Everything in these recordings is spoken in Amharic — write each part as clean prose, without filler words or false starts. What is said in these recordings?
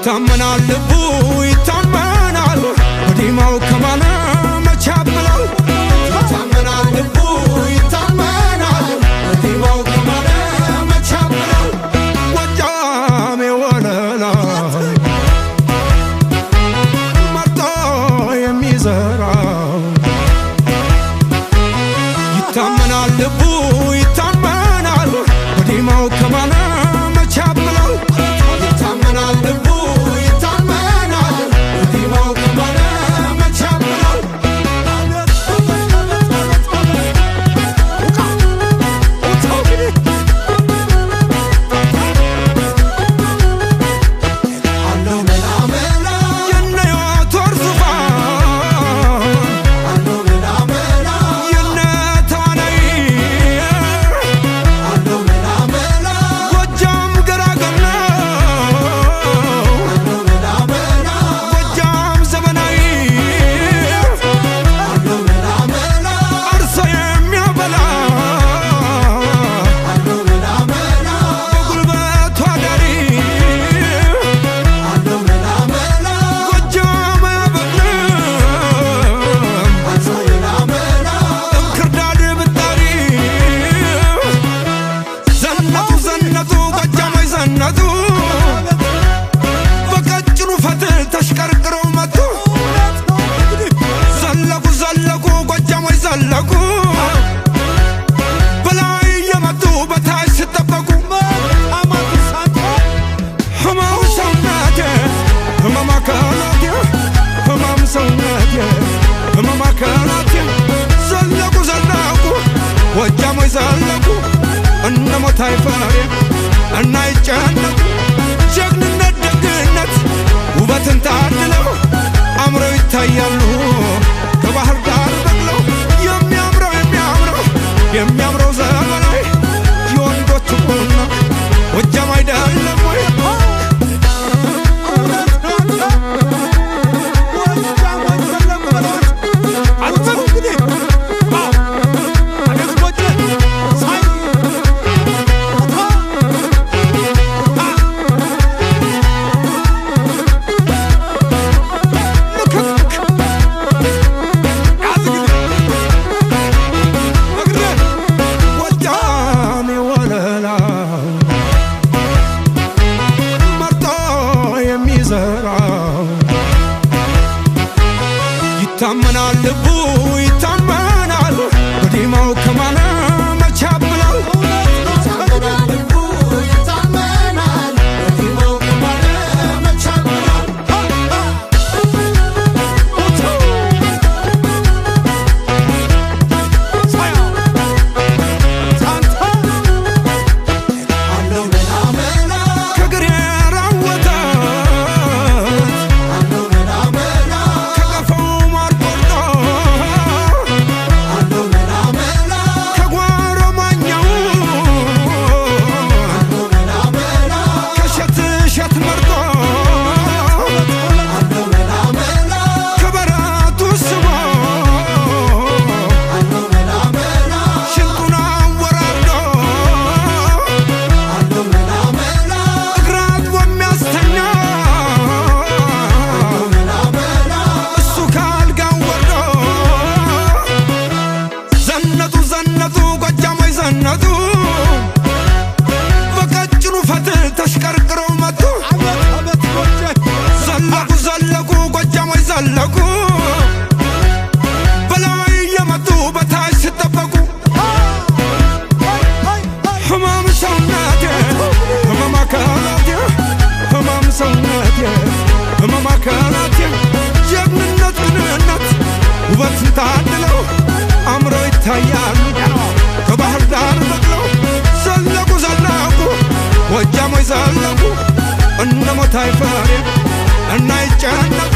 ይታመናል ልቡ ይታመናል ወዲማው ከማነ መቻብለው ይታመናል ልቡ ይታመናል ወዲማው ከማነ መቻብለው ወጃሜ ወለላ መርጦ የሚዘራው ይታመናል ልቡ ይታመናል ወዲማው ከማነ መቻብለው ይታመናል ልቡ ይታመናል ወዲማው ከማነ መቻብለው አለው መላ መላ የነዮት ወርዙፋ አለው መላ መላ የነታናይ አለው መላ መላ ጎጃም ገራገር አለው መላ መላ ጎጃም ዘመናዊ አለው መላ መላ አርሶ የሚያበላ አለው መላ መላ በጉልበቱ አዳሪ አለው መላ መላ ጎጃም አያበቅልም አርሶ መላ መላ እንክርዳድ ብጣሪ ዘነጡ ጎጃሞች ዘነጡ በቀጭኑ ፈትል ተሽቀርቅረው መጡ ዘለቁ ጎጃሞች ዘለቁ በላይ እየመጡ በታች ሲጠበቁ ህመም ሰውነቴ ህመም አካላቴ ህመም ሰውነቴ ህመም አካላቴ ዘለቁ ጎጃሞች ዘለቁ እነ ሞታይ ፈሬ እና ይጨነቁ ጀግንነት ደግነት ውበትን ታድለው አምረው ይታያሉ ከባህር ዳር በቅለው የሚያምረው ዘመናዊ የወንዶች ቁና ጎጃም አይደለም ወይ ጎጃሜ ወለላ መርጦ የሚዘራው ይታመናል ልቡ ይታመናል ወዲማው ከማነ መቻብለው ይታመናል ልቡ ይታመናል ወዲማው ከማነ መቻብለው አለው መላ መላ ከግሬ ራወታት አለው መላ መላ ከቀፈው ማር ቆርጦ አለው መላ መላ ከጓሮ ማኛው አለው መላ መላ ከሸት መርጦ አለው መላ መላ ከበረቱ ስቦ አለው መላ መላ ሽንጡን አወራርዶ አለው መላ መላ እግራት በሚያስተኛ አለው መላ መላ እሱ ካልጋው ወርዶ ዘነጡ ጎጃሞች ዘነጡ በቀጭኑ ፈትል ተሽቀርቅረው መጡ ዘለቁ ጎጃሞች ዘለቁ በላይ እየመጡ በታች ሲጠበቁ ህመም ሰውነቴ ህመም አካላቴ ህመም ሰውነቴ ህመም አካላቴ ጀግንነት ግንነት ውበትን ታድለው አምረው ይታያሉ ከባህር ዳር በቅለው ዘለቁ ጎጃሞች ዘለቁ እነ ሞታይ ፈሬ እና ይጨነቁ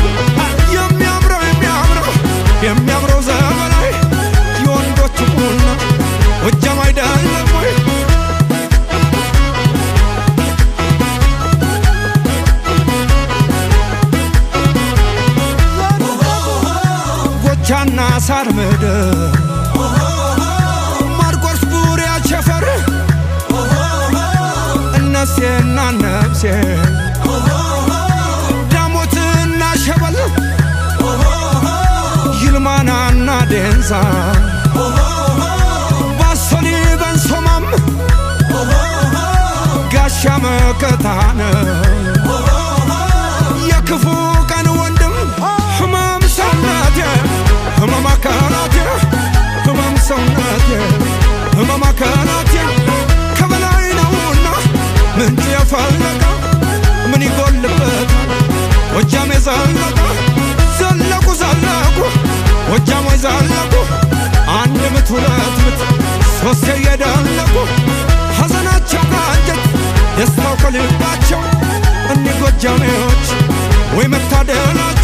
የሚያምረው ዘመናዊ የወንዶች ቁና ጎጃም አይደለም ወይ ጎቻና ሳር ምድር ማርቆስ ቡሪያ ቸፈር እነሴና ነፍሴ በንዛ ባሶሊ በንሶማም ጋሻ መከታነ የክፉ ቀን ወንድም ህመም ሰውነቴ ህመም አካላቴ ህመም ሰውነቴ ህመም አካላቴ ከበላይ ነውና ምንጭ የፈለቀ ምን ይጎልበታል ጎጃም የዘለቀ ዘለቁ ዘለቁ ጎጃሞች ዘለቁ አንድ ምት ሁለት ምት ሶስት የደለቁ ሐዘናቸው ካንጀት ደስታው ከልባቸው እኒ ጎጃሜዎች ወይ መታደላቸው